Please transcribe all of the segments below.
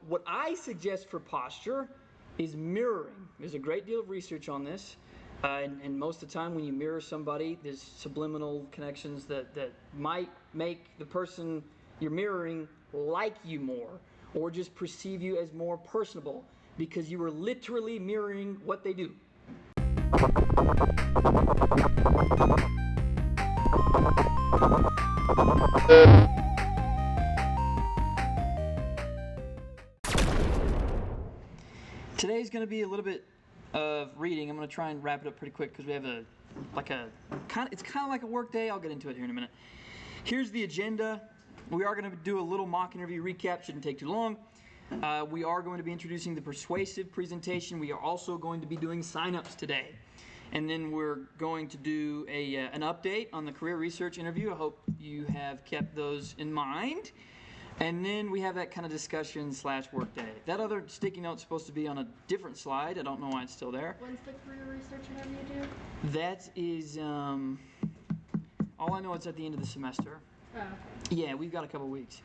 what I suggest for posture is mirroring. There's a great deal of research on this. And most of the time when you mirror somebody, there's subliminal connections that might make the person you're mirroring like you more or just perceive you as more personable because you are literally mirroring what they do. Today's going to be a little bit of reading. I'm going to try and wrap it up pretty quick because we have it's kind of like a work day. I'll get into it here in a minute. Here's the agenda. We are going to do a little mock interview recap. Shouldn't take too long. We are going to be introducing the Persuasive presentation. We are also going to be doing sign-ups today. And then we're going to do an update on the career research interview. I hope you have kept those in mind. And then we have that kind of discussion / work day. That other sticky note's supposed to be on a different slide. I don't know why it's still there. When's the career research interview due? That is, all I know it's at the end of the semester. Oh, okay. Yeah, we've got a couple weeks.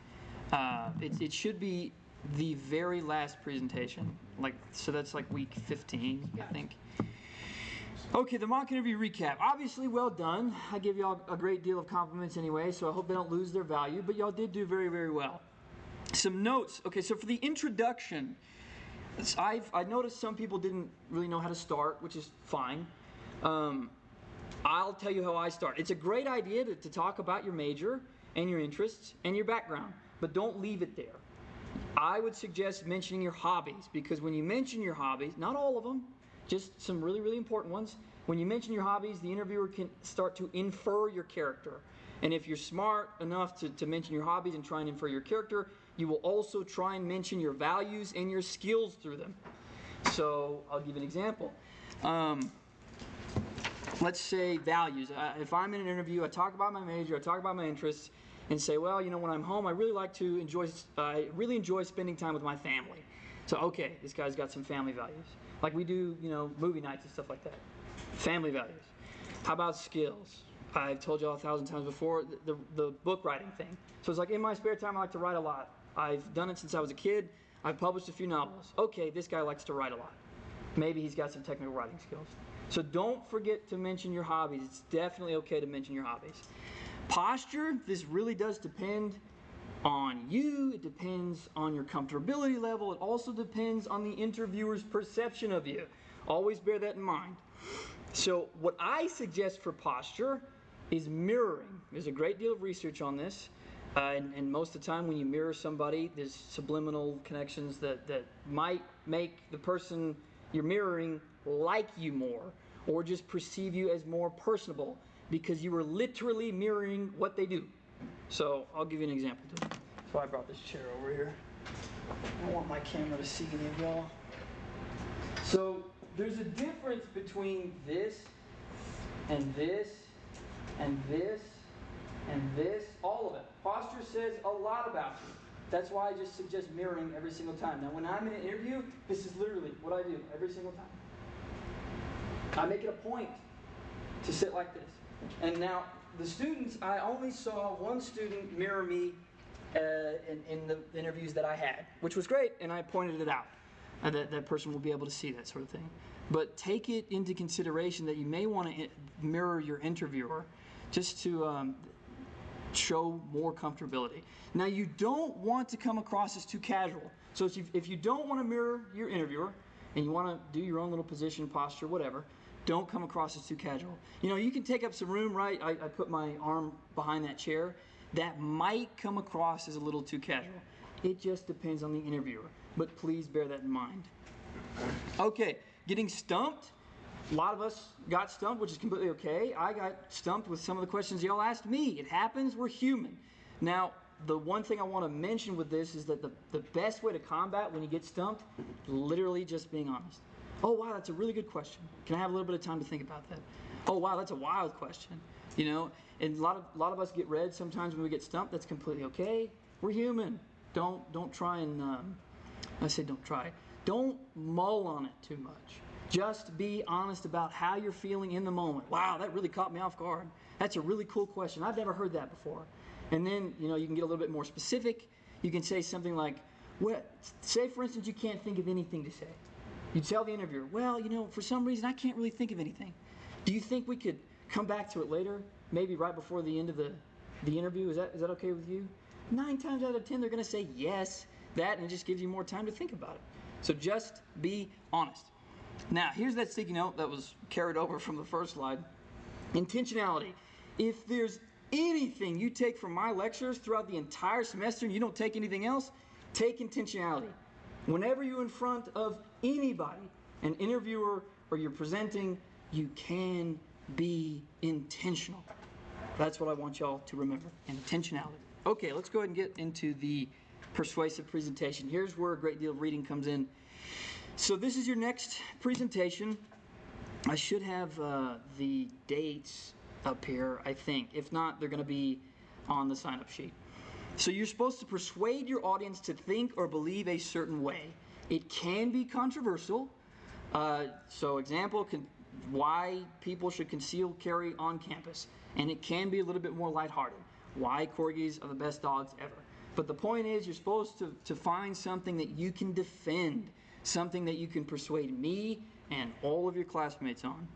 It should be the very last presentation. So that's like week 15, I think. Okay, the mock interview recap. Obviously, well done. I give y'all a great deal of compliments anyway, so I hope they don't lose their value, but y'all did do very, very well. Some notes. Okay, so for the introduction, I noticed some people didn't really know how to start, which is fine. I'll tell you how I start. It's a great idea to talk about your major and your interests and your background, but don't leave it there. I would suggest mentioning your hobbies, because when you mention your hobbies, not all of them, just some really, really important ones. When you mention your hobbies, the interviewer can start to infer your character. And if you're smart enough to mention your hobbies and try and infer your character, you will also try and mention your values and your skills through them. So I'll give an example. Let's say values. If I'm in an interview, I talk about my major, I talk about my interests, and say, well, when I'm home, I really enjoy spending time with my family. So, okay, this guy's got some family values. Like we do, movie nights and stuff like that. Family values. How about skills? I've told y'all 1,000 times before, the book writing thing. So it's like in my spare time, I like to write a lot. I've done it since I was a kid. I've published a few novels. Okay, this guy likes to write a lot. Maybe he's got some technical writing skills. So don't forget to mention your hobbies. It's definitely okay to mention your hobbies. Posture, this really does depend on you. It depends on your comfortability level. It also depends on the interviewer's perception of you. Always bear that in mind. So what I suggest for posture is mirroring. There's a great deal of research on this. And most of the time when you mirror somebody, there's subliminal connections that might make the person you're mirroring like you more or just perceive you as more personable because you are literally mirroring what they do. So I'll give you an example too. So I brought this chair over here. I don't want my camera to see any of y'all. So there's a difference between this and this and this and this, all of it. Posture says a lot about you. That's why I just suggest mirroring every single time. Now when I'm in an interview, this is literally what I do every single time. I make it a point to sit like this. And now the students, I only saw one student mirror me in the interviews that I had, which was great, and I pointed it out. That person will be able to see that sort of thing. But take it into consideration that you may want to mirror your interviewer just to show more comfortability. Now, you don't want to come across as too casual. So if you don't want to mirror your interviewer and you want to do your own little position, posture, whatever, don't come across as too casual. You can take up some room, right? I put my arm behind that chair. That might come across as a little too casual. It just depends on the interviewer. But please bear that in mind. Okay, getting stumped. A lot of us got stumped, which is completely okay. I got stumped with some of the questions y'all asked me. It happens. We're human. Now, the one thing I want to mention with this is that the best way to combat when you get stumped, literally just being honest. Oh, wow, that's a really good question. Can I have a little bit of time to think about that? Oh, wow, that's a wild question. And a lot of us get red sometimes when we get stumped. That's completely okay. We're human. Don't try and don't mull on it too much. Just be honest about how you're feeling in the moment. Wow, that really caught me off guard. That's a really cool question. I've never heard that before. And then, you can get a little bit more specific. You can say something like, Say, for instance, you can't think of anything to say. You tell the interviewer, well, for some reason, I can't really think of anything. Do you think we could come back to it later, maybe right before the end of the interview? Is that okay with you? 9 times out of 10, they're going to say yes, that, and it just gives you more time to think about it. So just be honest. Now, here's that sticky note that was carried over from the first slide. Intentionality. If there's anything you take from my lectures throughout the entire semester and you don't take anything else, take intentionality. Whenever you're in front of anybody, an interviewer, or you're presenting, you can be intentional. That's what I want y'all to remember, intentionality. Okay, let's go ahead and get into the persuasive presentation. Here's where a great deal of reading comes in. So this is your next presentation. I should have the dates up here, I think. If not, they're going to be on the sign-up sheet. So you're supposed to persuade your audience to think or believe a certain way. It can be controversial. So example, why people should conceal carry on campus. And it can be a little bit more lighthearted. Why corgis are the best dogs ever. But the point is, you're supposed to find something that you can defend, something that you can persuade me and all of your classmates on.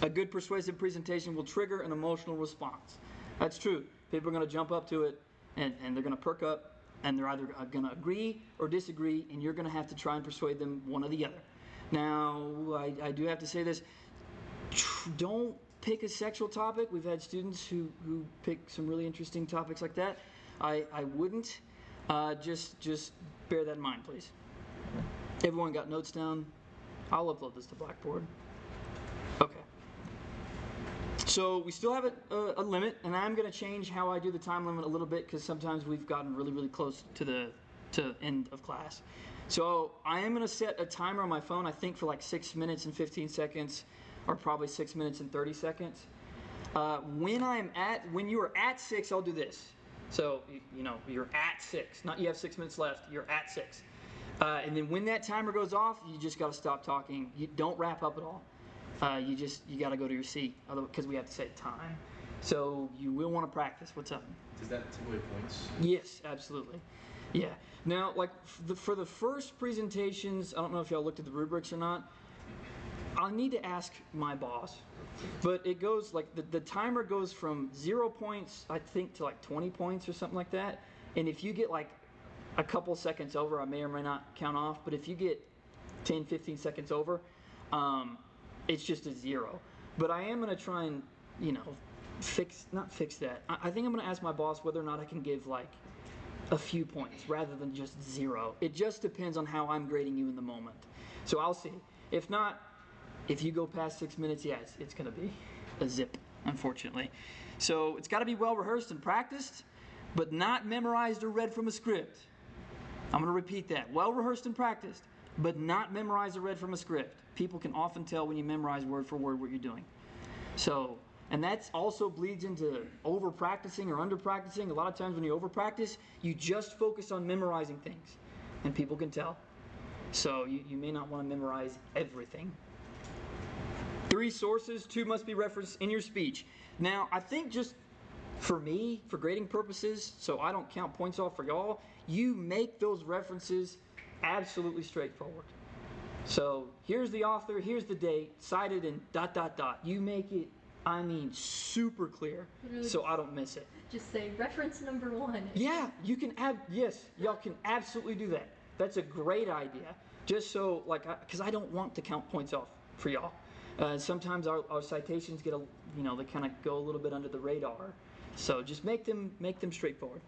A good persuasive presentation will trigger an emotional response. That's true. People are going to jump up to it, and they're going to perk up, and they're either going to agree or disagree, and you're going to have to try and persuade them one or the other. Now, I do have to say this. Don't pick a sexual topic. We've had students who pick some really interesting topics like that. I wouldn't. Just bear that in mind, please. Everyone got notes down? I'll upload this to Blackboard. Okay. So we still have a limit, and I'm going to change how I do the time limit a little bit because sometimes we've gotten really, really close to the end of class. So I am going to set a timer on my phone, I think for like 6 minutes and 15 seconds, or probably 6 minutes and 30 seconds. When you are at 6, I'll do this. So, you're at 6. Not you have 6 minutes left. You're at 6. And then when that timer goes off, you just got to stop talking. You don't wrap up at all. You got to go to your seat, because we have to set time. So you will want to practice. What's up? Does that take away points? Yes, absolutely. Yeah. Now, like for the first presentations, I don't know if y'all looked at the rubrics or not. I'll need to ask my boss. But it goes like the timer goes from 0 points, I think, to like 20 points or something like that. And if you get like a couple seconds over, I may or may not count off. But if you get 10, 15 seconds over, it's just a 0. But I am going to try and, not fix that. I think I'm going to ask my boss whether or not I can give like a few points rather than just 0. It just depends on how I'm grading you in the moment. So I'll see. If not, if you go past 6 minutes, yeah, it's going to be a zip, unfortunately. So it's got to be well rehearsed and practiced, but not memorized or read from a script. I'm going to repeat that. Well rehearsed and practiced, but not memorized or read from a script. People can often tell when you memorize word for word what you're doing. So, and that also bleeds into over practicing or under practicing. A lot of times when you over practice, you just focus on memorizing things, and people can tell. So you may not want to memorize everything. 3 sources, 2 must be referenced in your speech. Now, I think just for me, for grading purposes, so I don't count points off for y'all, you make those references absolutely straightforward. So here's the author, here's the date, cited in ... You make it, super clear, really, so I don't miss it. Just say reference number 1. Yeah, you can yes, y'all can absolutely do that. That's a great idea. Just so, because I don't want to count points off for y'all. Sometimes our citations get they kind of go a little bit under the radar. So just make them straightforward.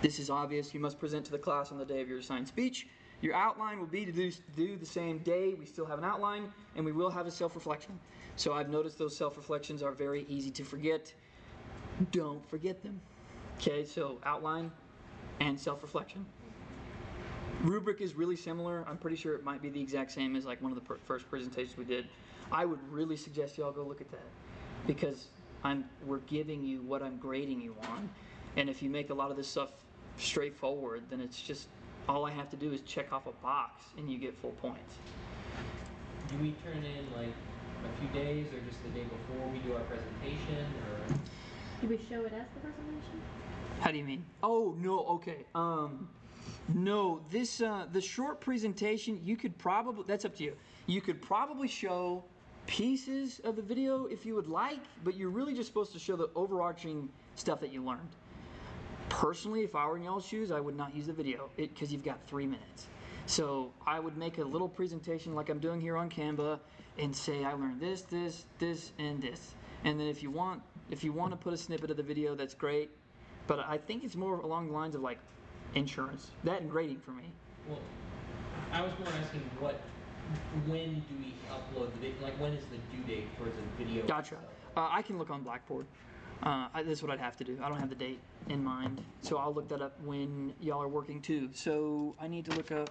This is obvious. You must present to the class on the day of your assigned speech. Your outline will be to do the same day. We still have an outline, and we will have a self-reflection. So I've noticed those self-reflections are very easy to forget. Don't forget them. Okay, so outline and self-reflection. Rubric is really similar. I'm pretty sure it might be the exact same as like one of the first presentations we did. I would really suggest y'all go look at that, because we're giving you what I'm grading you on. And if you make a lot of this stuff straightforward, then it's just all I have to do is check off a box and you get full points. Do we turn in like a few days or just the day before we do our presentation, or do we show it as the presentation? How do you mean? Oh, no, okay. No, this the short presentation, you could probably, that's up to you. You could probably show pieces of the video if you would like, but you're really just supposed to show the overarching stuff that you learned. Personally, if I were in y'all's shoes, I would not use the video because you've got 3 minutes. So I would make a little presentation like I'm doing here on Canva and say I learned this, this, this, and this. And then if you want to put a snippet of the video, that's great. But I think it's more along the lines of like insurance, that and grading for me. Well, I was more asking when do we upload the video? Like when is the due date for the video? Gotcha. I can look on Blackboard. That's what I'd have to do. I don't have the date in mind, so I'll look that up when y'all are working too. So I need to look up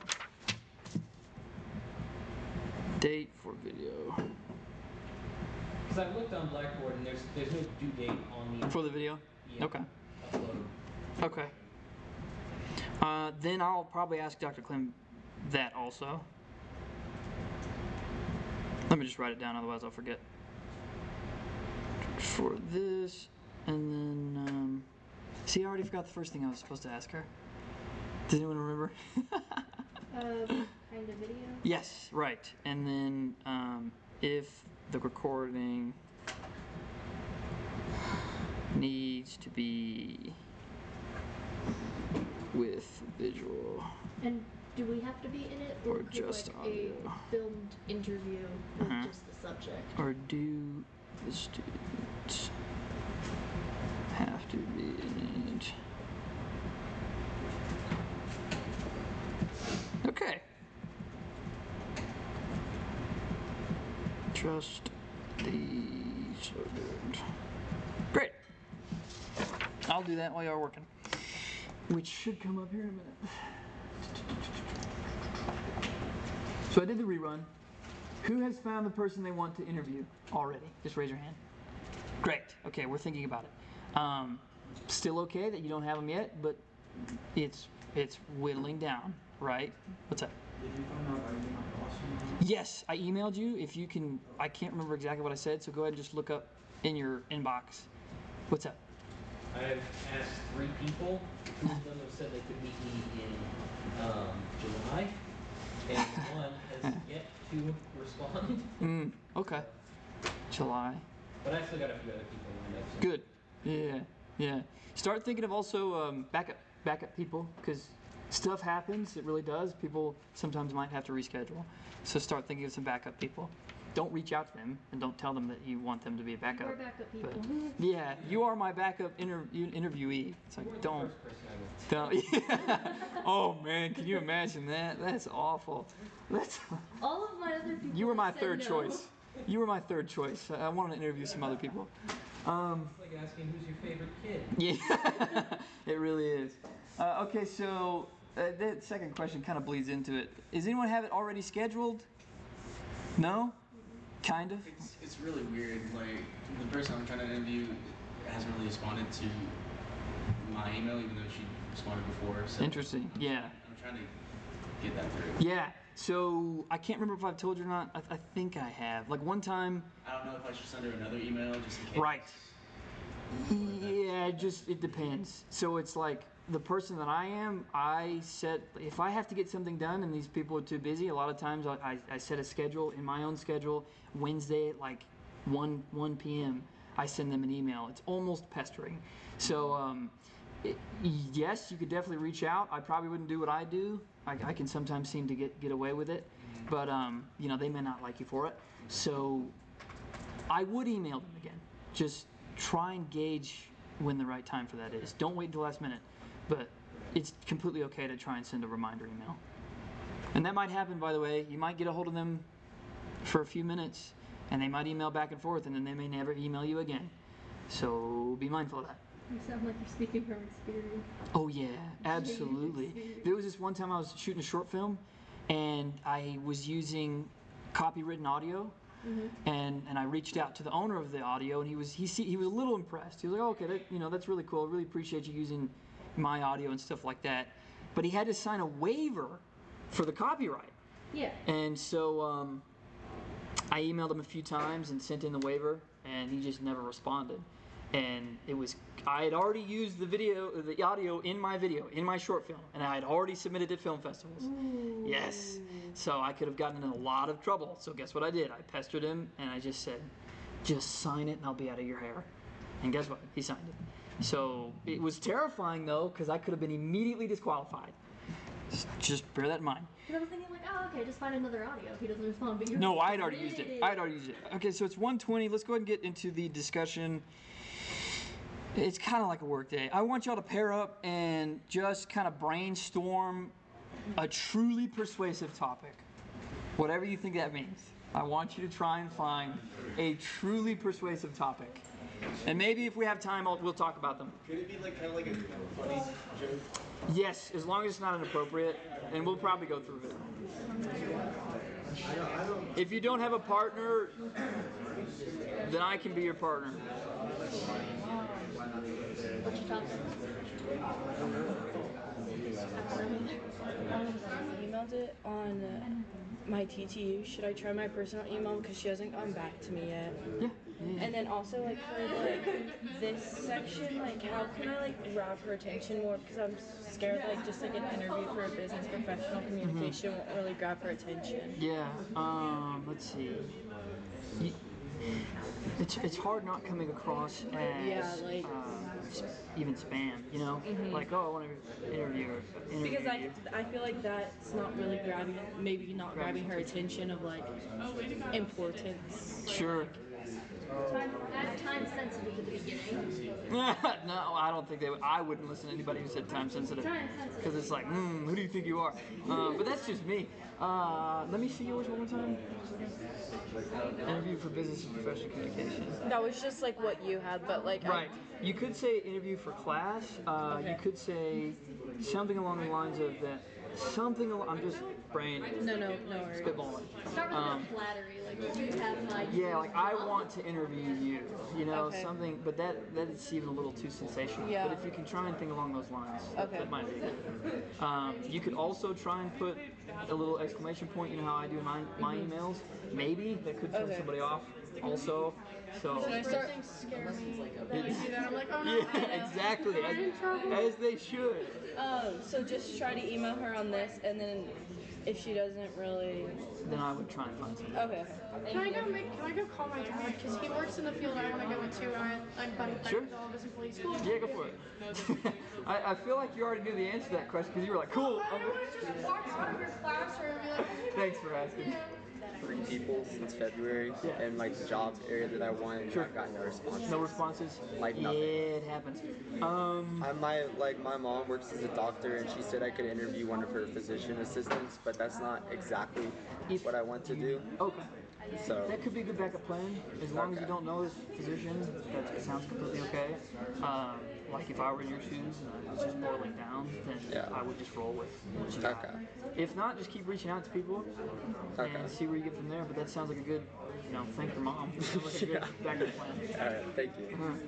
date for video. Because I've looked on Blackboard and there's no due date on the For the video? Yeah, Okay. upload. Okay. Then I'll probably ask Dr. Clem that also. Let me just write it down, otherwise I'll forget. For this, and then, see, I already forgot the first thing I was supposed to ask her. Does anyone remember? Kind of video? Yes, right. And then, if the recording needs to be with visual. And do we have to be in it, Or could, just like audio. a filmed interview with just the subject? Or do the students have to be in it? Okay. Just the subject. Great. I'll do that while you're working. Which should come up here in a minute. So I did the rerun. Who has found the person they want to interview already? Just raise your hand. Great. Okay, we're thinking about it. Still okay that you don't have them yet, but it's whittling down, right? What's up? Did you find out I emailed my boss? Yes, I emailed you. If you can, I can't remember exactly what I said, so go ahead and just look up in your inbox. What's up? I've asked 3 people. 2 of them have said they could meet me in July, and one has yet to respond. Okay. July. But I still got a few other people lined up. So. Good. Yeah. Start thinking of also backup people, because stuff happens. It really does. People sometimes might have to reschedule. So start thinking of some backup people. Don't reach out to them and don't tell them that you want them to be a backup. We're backup people. But, yeah, you are my backup interviewee. It's like, You weren't don't. the first person I would. Don't. Oh man, can you imagine that? That's awful. That's. All of my other people. You were my said third no. choice. You were my third choice. I wanted to interview some other people. It's like asking who's your favorite kid. Yeah, it really is. Okay, so that second question kind of bleeds into it. Does anyone have it already scheduled? No? Kind of? It's really weird. Like, the person I'm trying to interview hasn't really responded to my email, even though she responded before. So Interesting. Yeah. I'm trying to get that through. Yeah. So I can't remember if I've told you or not. I think I have. Like one time. I don't know if I should send her another email just in case. Right. Yeah, it depends. So it's like the person that I am, I set, if I have to get something done and these people are too busy, a lot of times I set a schedule in my own schedule, Wednesday at like 1 p.m. I send them an email. It's almost pestering. So yes, you could definitely reach out. I probably wouldn't do what I do. I can sometimes seem to get away with it, but they may not like you for it. So I would email them again. Just try and gauge when the right time for that is. Don't wait until the last minute, but it's completely okay to try and send a reminder email. And that might happen, by the way. You might get a hold of them for a few minutes, and they might email back and forth, and then they may never email you again. So be mindful of that. You sound like you're speaking from experience. Oh yeah, absolutely. There was this one time I was shooting a short film, and I was using copywritten audio. And I reached out to the owner of the audio, and he was a little impressed. He was like, "Oh, okay, that's really cool. I really appreciate you using my audio and stuff like that." But he had to sign a waiver for the copyright. Yeah. And so I emailed him a few times and sent in the waiver, and he just never responded. And I had already used the audio in my video, in my short film, and I had already submitted to film festivals. Ooh. Yes. So I could have gotten in a lot of trouble. So guess what I did? I pestered him and I just said, just sign it and I'll be out of your hair. And guess what? He signed it. So it was terrifying though, because I could have been immediately disqualified. Just bear that in mind. Because I was thinking like, oh, okay, just find another audio if he doesn't respond. But No, I'd already used it. Okay, so it's 1:20. Let's go ahead and get into the discussion. It's kind of like a work day. I want y'all to pair up and just kind of brainstorm a truly persuasive topic. Whatever you think that means. I want you to try and find a truly persuasive topic. And maybe if we have time, we'll talk about them. Could it be like kind of like a funny joke? Yes, as long as it's not inappropriate, and we'll probably go through it. If you don't have a partner, then I can be your partner. What's your topic? I emailed it on my TTU. Should I try my personal email because she hasn't gotten back to me yet? Yeah. And then also like for like this section, like how can I like grab her attention more? Because I'm scared like just like an interview for a business professional communication won't really grab her attention. Yeah. Let's see. It's hard not coming across as even spam, you know? Like, oh, I want to interview Because you. I feel like that's not really grabbing her attention of like importance. Sure. Time sensitive at the beginning. No, I don't think they would. I wouldn't listen to anybody who said time sensitive. Because it's like, who do you think you are? But that's just me. Let me see yours one more time. Interview for business and professional communication. That was just like what you had, but like Right. You could say interview for class. You could say something along the lines of that. I'm just brain no worries. spitballing. Start with flattery. Like, you have an idea. Yeah, like I want to interview you. You know, Okay. something. But that is even a little too sensational. Yeah. But if you can try and think along those lines, Okay. that might be good. You could also try and put a little exclamation point. You know how I do in my emails. Maybe that could throw somebody off. Also, so. Things scare me. Then I see that, I'm like, oh no. Yeah, exactly. As they should. So just try to email her on this, and then if she doesn't really, Then I would try and find something. okay. Can I go call my dad? Because he works in the field I want to go into, and I'm buddy Sure. with all of us in police school. Yeah, go for it. I feel like you already knew the answer to that question because you were like, cool. I don't want to just walk out of your classroom and be like, Thanks for asking. 3 people since February, and like the job area that I wanted, Sure. I've gotten no response. No responses? Like Yeah, nothing. it happens. My mom works as a doctor, and she said I could interview one of her physician assistants, but that's not exactly what I want to do. Okay. So That could be a good backup plan. As long as you don't know this physician, that sounds completely okay. Like if I were in your shoes and I was just boiling down, then Yeah. I would just roll with what you got. Okay. If not, just keep reaching out to people and see where you get from there. But that sounds like a good, thank your mom. Sounds like a good backup plan. all right, thank you.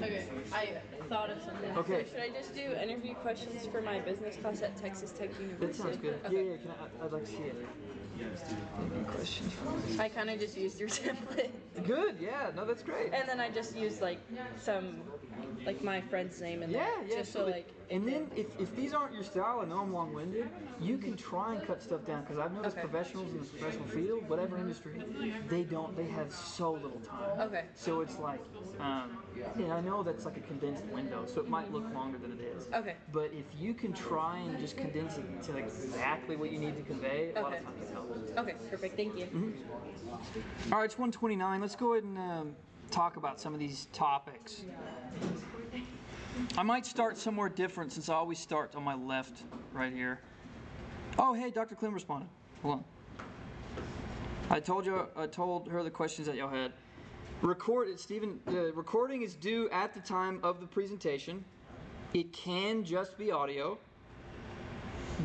Okay, I thought of something. Okay. So should I just do interview questions for my business class at Texas Tech University? That sounds good. Okay. Yeah. I'd like to see it. Any questions? I kind of just used your template. Good. Yeah. No, that's great. And then I just used like my friend's name in there. Yeah, Just so absolutely. like. And then if these aren't your style, I know I'm long-winded, you can try and cut stuff down because I've noticed Okay. professionals in the professional field, whatever industry, they have so little time. Okay. So it's like, and I know that's like a condensed window, so it might look longer than it is. Okay. But if you can try and just condense it to exactly what you need to convey, a lot Okay. of times it helps. Okay, perfect. Thank you. All right, it's 1:29. Let's go ahead and talk about some of these topics. I might start somewhere different since I always start on my left right here. Oh, hey, Dr. Clem responded. Hold on. I told her the questions that y'all had. Stephen, the recording is due at the time of the presentation. It can just be audio,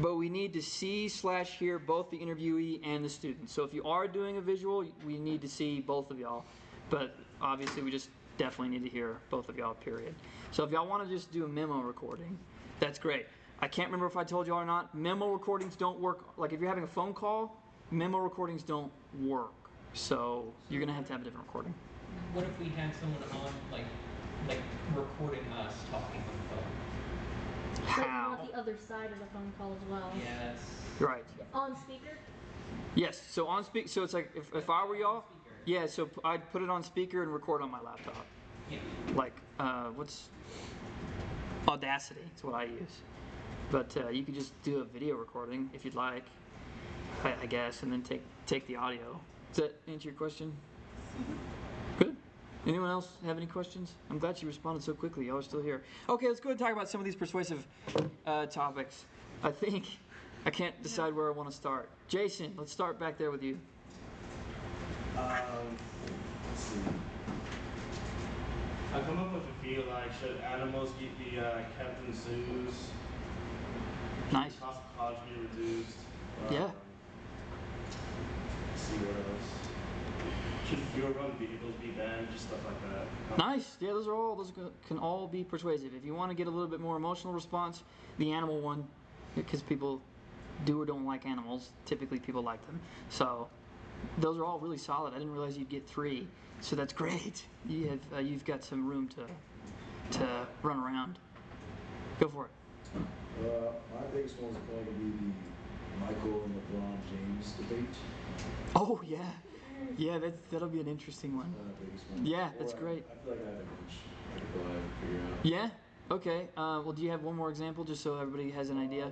but we need to see/hear both the interviewee and the student. So if you are doing a visual, we need to see both of y'all. But obviously, we just definitely need to hear both of y'all, period. So if y'all want to just do a memo recording, that's great. I can't remember if I told y'all or not. Memo recordings don't work. Like if you're having a phone call, memo recordings don't work. So you're going to have a different recording. What if we had someone on, like, like recording us talking on the phone. But you How? want the other side of the phone call as well. Yeah, that's Right. On speaker? Yes. So on speak. So it's like if I were y'all, yeah. So I'd put it on speaker and record on my laptop. yeah. Like what's Audacity? It's what I use. But you could just do a video recording if you'd like, I guess, and then take the audio. Does that answer your question? Good. Anyone else have any questions? I'm glad you responded so quickly. Y'all are still here. Okay, let's go ahead and talk about some of these persuasive topics. I think I can't decide where I want to start. Jason, let's start back there with you. Let's see. I come up with a few like should animals be kept in zoos? Nice. Should cost of college be reduced? Yeah. Let's see what else. Should fuel run vehicles be banned? Just stuff like that. Nice. Yeah, those can all be persuasive. If you want to get a little bit more emotional response, the animal one, because people do or don't like animals. Typically, people like them. So those are all really solid. I didn't realize you'd get 3, so that's great. You've got some room to run around. Go for it. My biggest one's probably going to be the Michael and LeBron James debate. Oh yeah, yeah. That'll be an interesting one. Biggest one. Yeah, that's Or great. I feel like I have a bunch I could go ahead and figure out. Yeah. Okay. Well, do you have one more example, just so everybody has an idea?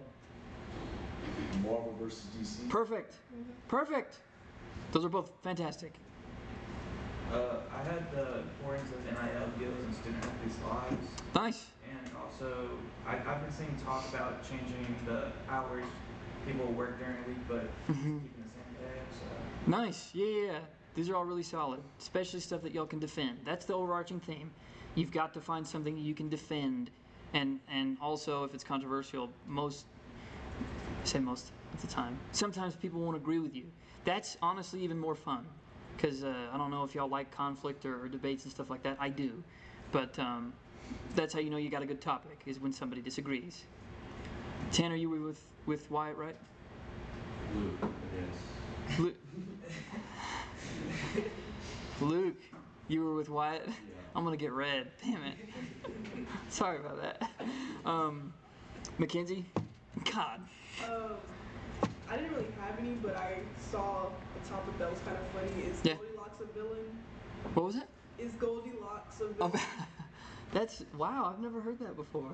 Marvel versus DC. Perfect. Perfect. Those are both fantastic. I had the importance of NIL deals and student athletes' lives, Nice. and also I've been seeing talk about changing the hours people work during the week, but keeping the same day. So Nice. Yeah. These are all really solid, especially stuff that y'all can defend. That's the overarching theme. You've got to find something that you can defend, and also if it's controversial, most of the time. Sometimes people won't agree with you. That's honestly even more fun, because I don't know if y'all like conflict or debates and stuff like that. I do, but that's how you know you got a good topic, is when somebody disagrees. Tanner, you were with Wyatt, right? Luke, yes. Luke, you were with Wyatt? I'm going to get red. Damn it. Sorry about that. Mackenzie? God. I didn't really have any, but I saw the topic that was kind of funny. Is Yeah. Goldilocks a villain? What was it? Is Goldilocks a Oh, villain? that's, wow, I've never heard that before.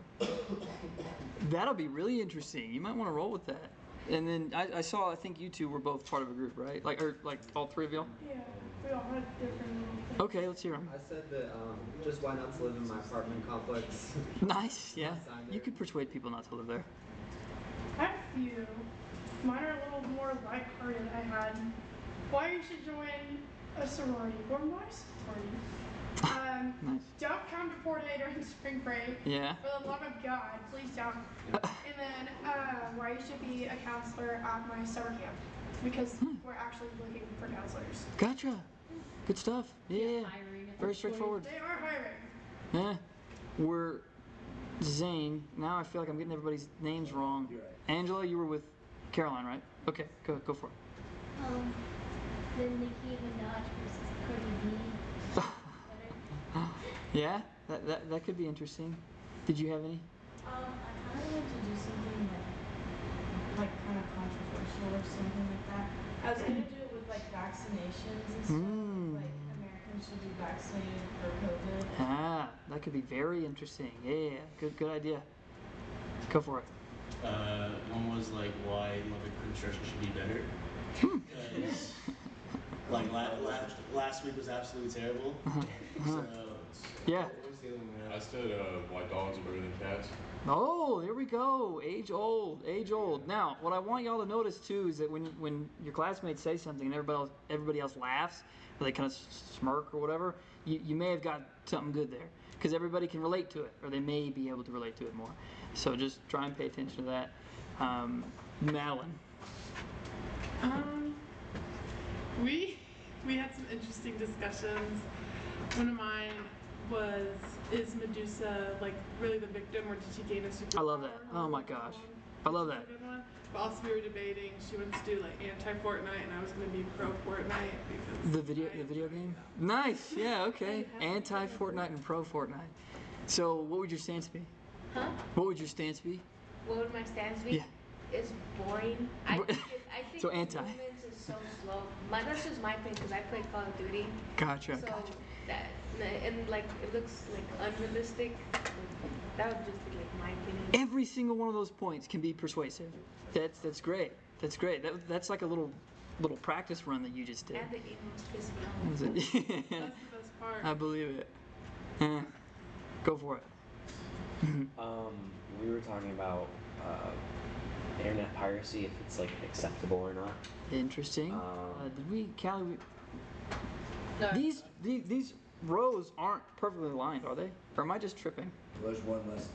That'll be really interesting. You might want to roll with that. And then I saw, I think you two were both part of a group, right? Like all 3 of y'all? Yeah, we all had different little things. Okay, let's hear them. I said that just why not to live in my apartment complex. Nice, yeah. You could persuade people not to live there. I have a few. Mine are a little more lighthearted. I had why you should join a sorority or my sorority. Nice. Don't come to Fort A during spring break. Yeah. For the love of God, please don't. And then why you should be a counselor at my summer camp, because we're actually looking for counselors. Gotcha. Good stuff. Yeah. Hiring at Very this straightforward. They are hiring. Yeah. We're Zane. Now I feel like I'm getting everybody's names wrong. You're right. Angela, you were with Caroline, right? Okay, go for it. The Nicki Minaj versus Cardi B. Yeah, that could be interesting. Did you have any? I kind of want to do something like kind of controversial or something like that. I was gonna do it with like vaccinations and stuff. Like Americans should be vaccinated for COVID. Ah, that could be very interesting. Yeah, good idea. Go for it. One was like why public construction should be better. 'Cause, like last week was absolutely terrible. So, Yeah. what was the other one? I said why dogs are better than cats. Oh, there we go. Age old. Now, what I want y'all to notice too is that when your classmates say something and everybody else laughs, or they kind of smirk or whatever, you may have got something good there, because everybody can relate to it, or they may be able to relate to it more. So just try and pay attention to that. Madeline. We had some interesting discussions. One of mine is Medusa like really the victim, or did she gain a superpower? I love that. Oh my gosh. I love that. That's a good one. But also we were debating, she wants to do like anti-Fortnite, and I was going to be pro-Fortnite because The video game? Nice. Yeah. Okay. Anti Fortnite and pro Fortnite. So, what would your stance be? Huh? What would your stance be? What would my stance be? Yeah. It's boring. I think So anti. movements is so slow. That's just my opinion because I play Call of Duty. Gotcha. So Gotcha. that and like it looks like unrealistic. That would just be like my opinion. Every single one of those points can be persuasive. That's great. That's great. That's like a little practice run that you just did. And the emails piss me off. that's the best part. I believe it. Go for it. We were talking about internet piracy, if it's like acceptable or not. Interesting. Did we, Callie? No. These rows aren't perfectly aligned, are they? Or am I just tripping? There's one less.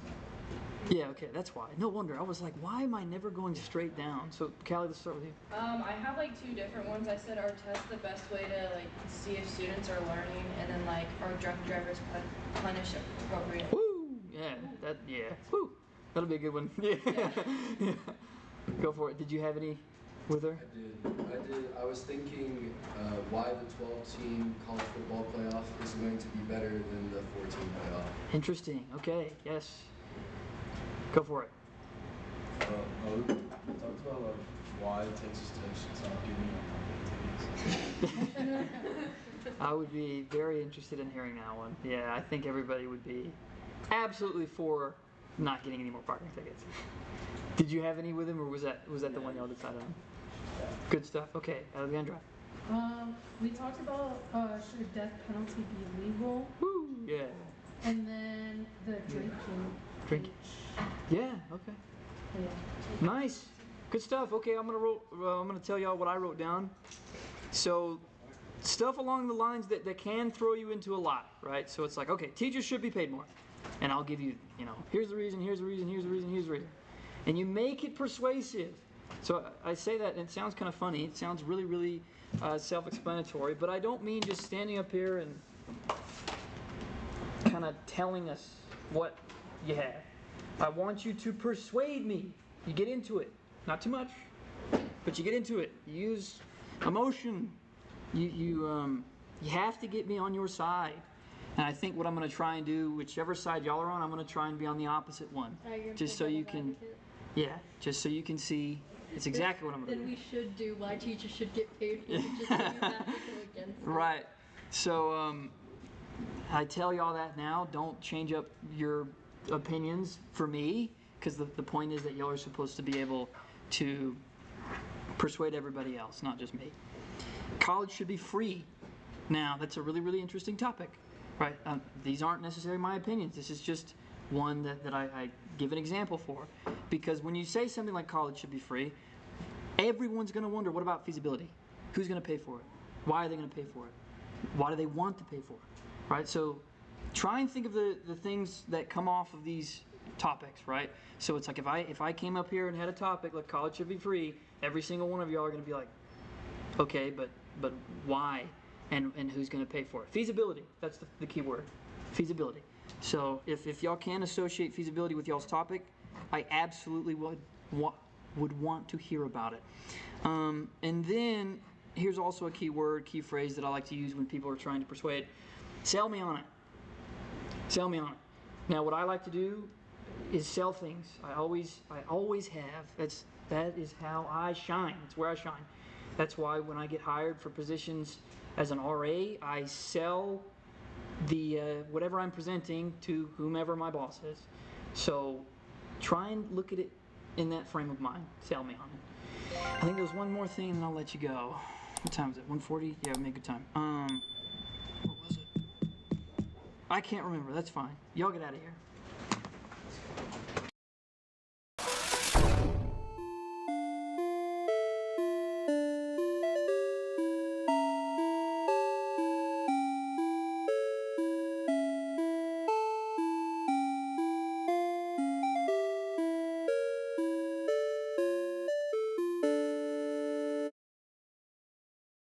Yeah. Okay. That's why. No wonder. I was like, why am I never going straight down? So, Callie, let's start with you. I have like 2 different ones. I said our test the best way to like see if students are learning, and then like our drunk drivers punish appropriately. Woo! Yeah. Woo! That'll be a good one. Yeah. Yeah. Go for it. Did you have any with her? I did. I was thinking why the 12-team college football playoff is going to be better than the 14 playoff. Interesting. Okay. Yes. Go for it. We talked about like why Texas Tech should stop giving out tickets. I would be very interested in hearing that one. Yeah, I think everybody would be absolutely for not getting any more parking tickets. Did you have any with him, or was that the one y'all decided on? Good stuff. Okay, Alejandra. We talked about should death penalty be legal? Woo! Yeah. And then the drinking. Drinking. Yeah. Okay. Yeah. Nice. Good stuff. Okay, I'm gonna tell y'all what I wrote down. So, stuff along the lines that can throw you into a lot, right? So it's like, okay, teachers should be paid more, and I'll give you, here's the reason, here's the reason, here's the reason, here's the reason, and you make it persuasive. So I say that, and it sounds kind of funny. It sounds really, really self-explanatory, but I don't mean just standing up here and kind of telling us what you have. I want you to persuade me. You get into it. Not too much, but you get into it. You use emotion. You have to get me on your side. And I think what I'm going to try and do, whichever side y'all are on, I'm going to try and be on the opposite one. Just so you can, just so you can see. It's exactly what I'm going to do. Then we should do why teachers should get paid more, just so you have to go against it. Right. So I tell y'all that now. Don't change up your opinions for me, because the point is that y'all are supposed to be able to persuade everybody else, not just me. College should be free. Now, that's a really, really interesting topic, right? These aren't necessarily my opinions. This is just one that I give an example for. Because when you say something like college should be free, everyone's going to wonder, what about feasibility? Who's going to pay for it? Why are they going to pay for it? Why do they want to pay for it? Right? So try and think of the things that come off of these topics, right? So it's like if I came up here and had a topic like college should be free, every single one of y'all are going to be like, okay, but why? And who's going to pay for it? Feasibility. That's the key word. Feasibility. So if y'all can associate feasibility with y'all's topic, I absolutely would want to hear about it. And then here's also a key word, key phrase that I like to use when people are trying to persuade. Sell me on it. Sell me on it. Now, what I like to do is sell things. I always have. That is how I shine. It's where I shine. That's why when I get hired for positions as an RA, I sell the whatever I'm presenting to whomever my boss is. So try and look at it in that frame of mind. Sell me on it. I think there's one more thing, and I'll let you go. What time is it? 1:40? Yeah, we made good time. What was it? I can't remember. That's fine. Y'all get out of here.